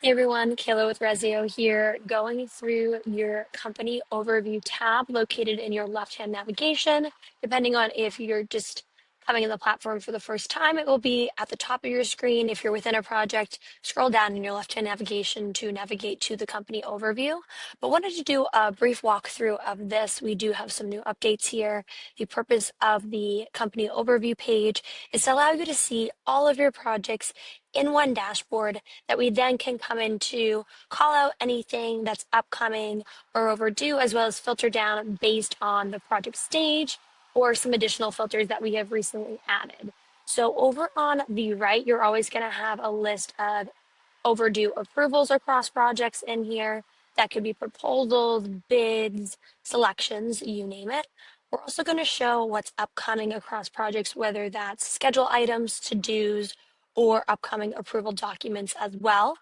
Hey everyone, Kayla with Ressio here, going through your company overview tab located in your left-hand navigation. Depending on if you're just coming in the platform for the first time, it will be at the top of your screen. If you're within a project, scroll down in your left-hand navigation to navigate to the company overview. But wanted to do a brief walkthrough of this. We do have some new updates here. The purpose of the company overview page is to allow you to see all of your projects in one dashboard that we then can come into, call out anything that's upcoming or overdue, as well as filter down based on the project stage or some additional filters that we have recently added. So over on the right, you're always going to have a list of overdue approvals across projects in here. That could be proposals, bids, selections, you name it. We're also going to show what's upcoming across projects, whether that's schedule items, to-dos, or upcoming approval documents as well.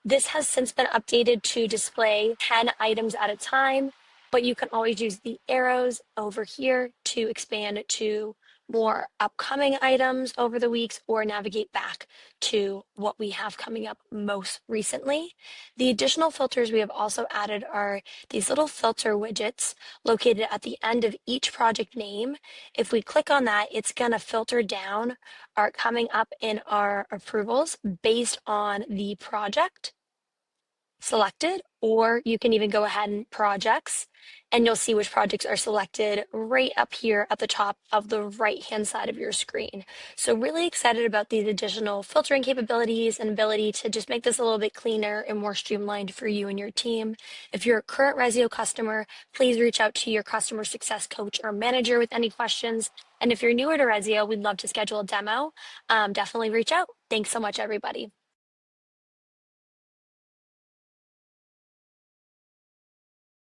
This has since been updated to display 10 items at a time, but you can always use the arrows over here to expand to more upcoming items over the weeks or navigate back to what we have coming up most recently. The additional filters we have also added are these little filter widgets located at the end of each project name. If we click on that, it's going to filter down our coming up in our approvals based on the project selected, or you can even go ahead and projects, and you'll see which projects are selected right up here at the top of the right-hand side of your screen. So really excited about these additional filtering capabilities and ability to just make this a little bit cleaner and more streamlined for you and your team. If you're a current Ressio customer, please reach out to your customer success coach or manager with any questions. And if you're newer to Ressio, we'd love to schedule a demo. Definitely reach out. Thanks so much, everybody.